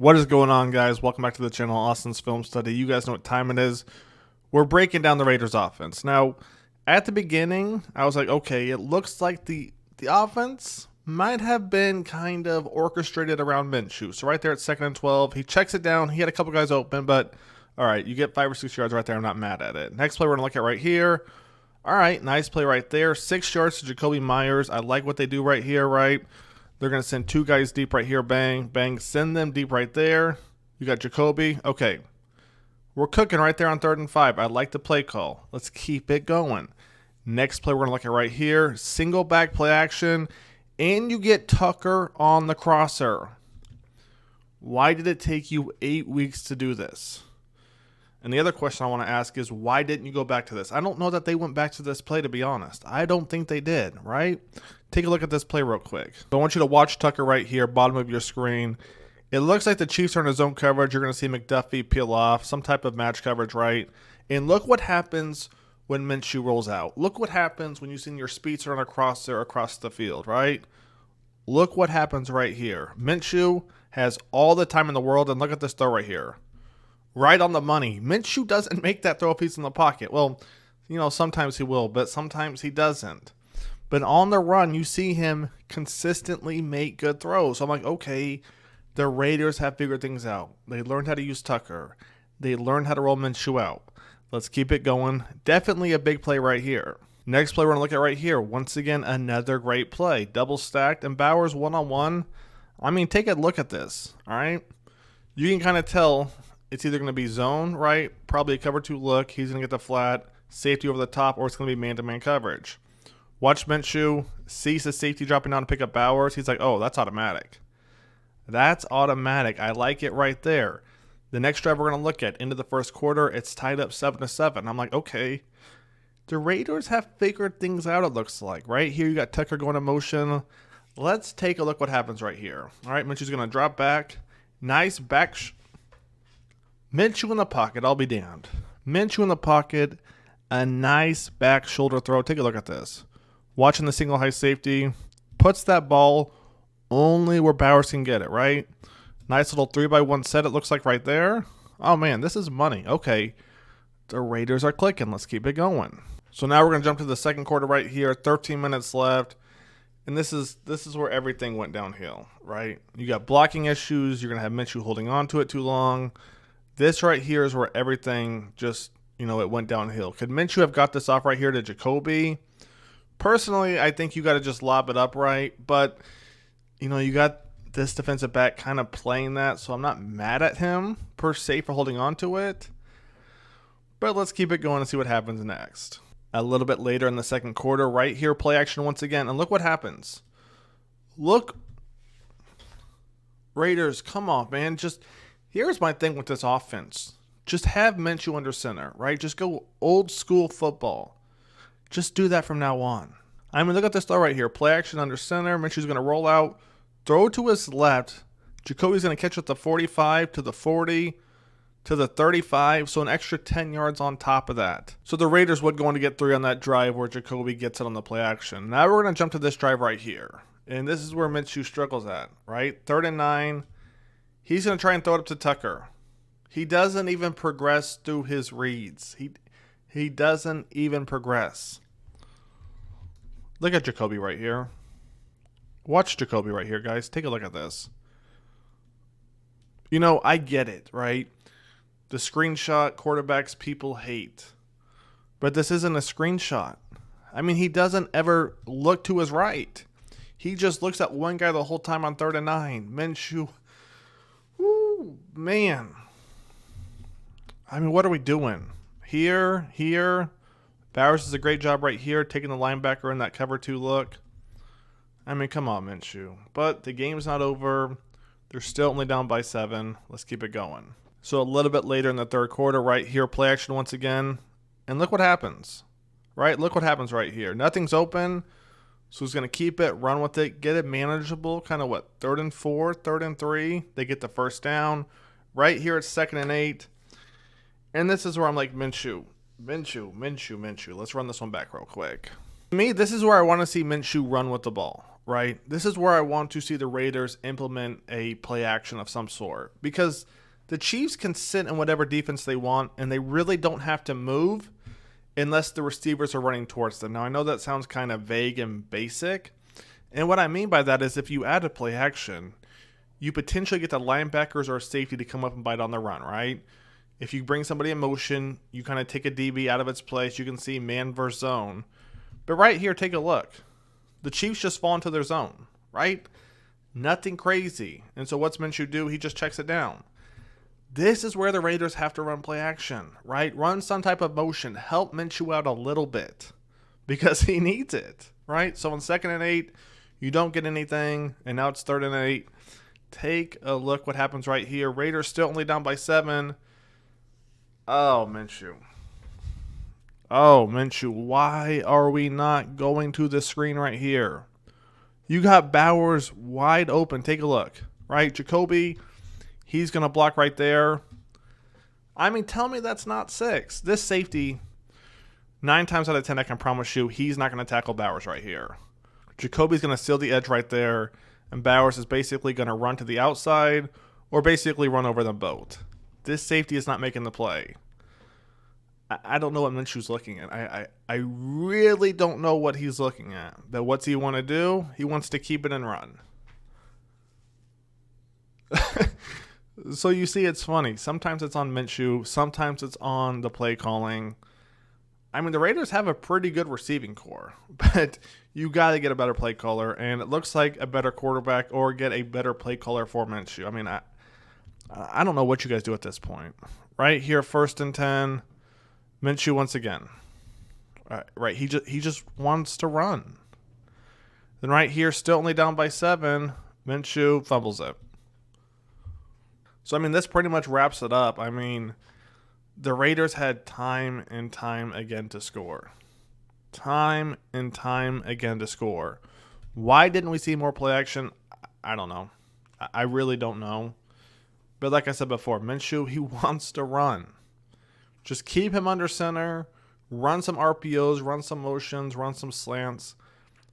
What is going on, guys? Welcome back to the channel, Austin's Film Study. You guys know what time it is. We're breaking down the Raiders offense. Now, at the beginning, I was like, okay, it looks like the offense might have been kind of orchestrated around Minshew. So right there at 2nd and 12, he checks it down. He had a couple guys open, but all right, you get 5 or 6 yards right there. I'm not mad at it. Next play we're going to look at right here. All right, nice play right there. 6 yards to Jakobi Meyers. I like what they do right here, right? They're going to send 2 guys deep right here. Bang, bang. Send them deep right there. You got Jakobi. Okay. We're cooking right there on 3rd and 5. I like the play call. Let's keep it going. Next play we're going to look at right here. Single back play action. And you get Tucker on the crosser. Why did it take you 8 weeks to do this? And the other question I want to ask is, why didn't you go back to this? I don't know that they went back to this play, to be honest. I don't think they did, right? Take a look at this play real quick. So I want you to watch Tucker right here, bottom of your screen. It looks like the Chiefs are in a zone coverage. You're going to see McDuffie peel off, some type of match coverage, right? And look what happens when Minshew rolls out. Look what happens when you send your speedster on a crosser across the field, right? Look what happens right here. Minshew has all the time in the world, and look at this throw right here. Right on the money. Minshew doesn't make that throw if he's in the pocket. Well, you know, sometimes he will, but sometimes he doesn't. But on the run, you see him consistently make good throws. So I'm like, okay, the Raiders have figured things out. They learned how to use Tucker. They learned how to roll Minshew out. Let's keep it going. Definitely a big play right here. Next play we're going to look at right here. Once again, another great play. Double stacked and Bowers one-on-one. I mean, take a look at this, all right? You can kind of tell it's either going to be zone, right? Probably a cover 2 look. He's going to get the flat, safety over the top, or it's going to be man-to-man coverage. Watch Minshew, sees the safety dropping down to pick up Bowers. He's like, oh, that's automatic. That's automatic. I like it right there. The next drive we're going to look at, into the first quarter, it's tied up 7-7. I'm like, okay, the Raiders have figured things out, it looks like. Right here, you got Tucker going in motion. Let's take a look what happens right here. All right, Minshew's going to drop back. Nice back. Minshew in the pocket, I'll be damned. Minshew in the pocket, a nice back shoulder throw. Take a look at this. Watching the single high safety, puts that ball only where Bowers can get it, right? Nice little 3-by-1 set, it looks like right there. Oh, man, this is money. Okay, the Raiders are clicking. Let's keep it going. So now we're going to jump to the second quarter right here. 13 minutes left. And this is where everything went downhill, right? You got blocking issues. You're going to have Minshew holding on to it too long. This right here is where everything just, you know, it went downhill. Could Minshew have got this off right here to Jakobi? Personally, I think you got to just lob it up right. But, you know, you got this defensive back kind of playing that. So I'm not mad at him, per se, for holding on to it. But let's keep it going and see what happens next. A little bit later in the second quarter, right here, play action once again. And look what happens. Look. Raiders, come on, man. Just, here's my thing with this offense. Just have Minshew under center, right? Just go old school football. Just do that from now on. I mean, look at this throw right here. Play action under center. Minshew's going to roll out. Throw to his left. Jakobi's going to catch at the 45 to the 40 to the 35. So an extra 10 yards on top of that. So the Raiders would go on to get 3 on that drive where Jakobi gets it on the play action. Now we're going to jump to this drive right here. And this is where Minshew struggles at, right? 3rd and 9. He's going to try and throw it up to Tucker. He doesn't even progress through his reads. He doesn't even progress. Look at Jakobi right here. Watch Jakobi right here, guys. Take a look at this. You know, I get it, right? The screenshot quarterbacks people hate. But this isn't a screenshot. I mean, he doesn't ever look to his right. He just looks at one guy the whole time on 3rd and 9. Minshew. Woo, man. I mean, what are we doing? Here. Bowers does a great job right here, taking the linebacker in that cover 2 look. I mean, come on, Minshew. But the game's not over. They're still only down by 7. Let's keep it going. So a little bit later in the third quarter, right here, play action once again. And look what happens. Right? Look what happens right here. Nothing's open. So he's going to keep it, run with it, get it manageable. Kind of what? 3rd and 4, 3rd and 3. They get the first down. Right here, it's 2nd and 8. And this is where I'm like, Minshew. Let's run this one back real quick. To me, this is where I want to see Minshew run with the ball. right? This is where I want to see the Raiders implement a play action of some sort, because the Chiefs can sit in whatever defense they want, and they really don't have to move unless the receivers are running towards them. Now, I know that sounds kind of vague and basic, and what I mean by that is if you add a play action, you potentially get the linebackers or a safety to come up and bite on the run, right? If you bring somebody in motion, you kind of take a DB out of its place. You can see man versus zone. But right here, take a look. The Chiefs just fall into their zone, right? Nothing crazy. And so what's Minshew do? He just checks it down. This is where the Raiders have to run play action, right? Run some type of motion. Help Minshew out a little bit because he needs it, right? So on 2nd and 8, you don't get anything, and now it's 3rd and 8. Take a look what happens right here. Raiders still only down by 7. Oh, Minshew. Oh, Minshew, why are we not going to the screen right here? You got Bowers wide open. Take a look, right? Jakobi, he's going to block right there. I mean, tell me that's not 6. This safety, 9 times out of 10, I can promise you, he's not going to tackle Bowers right here. Jacoby's going to seal the edge right there, and Bowers is basically going to run to the outside or basically run over them both. This safety is not making the play. I don't know what Minshew's looking at. I really don't know what he's looking at. But what's he want to do? He wants to keep it and run. So you see, it's funny. Sometimes it's on Minshew. Sometimes it's on the play calling. I mean, the Raiders have a pretty good receiving core, but you got to get a better play caller, and it looks like a better quarterback or get a better play caller for Minshew. I mean, I don't know what you guys do at this point. Right here, 1st and 10, Minshew once again. Right, he just wants to run. Then right here, still only down by 7, Minshew fumbles it. So, I mean, this pretty much wraps it up. I mean, the Raiders had time and time again to score. Time and time again to score. Why didn't we see more play action? I don't know. I really don't know. But like I said before, Minshew, he wants to run. Just keep him under center, run some RPOs, run some motions, run some slants.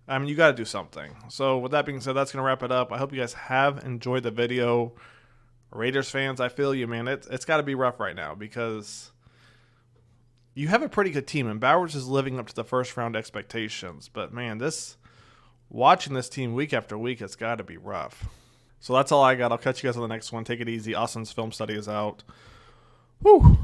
I mean, you got to do something. So with that being said, that's going to wrap it up. I hope you guys have enjoyed the video. Raiders fans, I feel you, man. It's got to be rough right now because you have a pretty good team, and Bowers is living up to the first-round expectations. But, man, watching this team week after week, it's got to be rough. So that's all I got. I'll catch you guys on the next one. Take it easy. Austin's Film Study is out. Whew.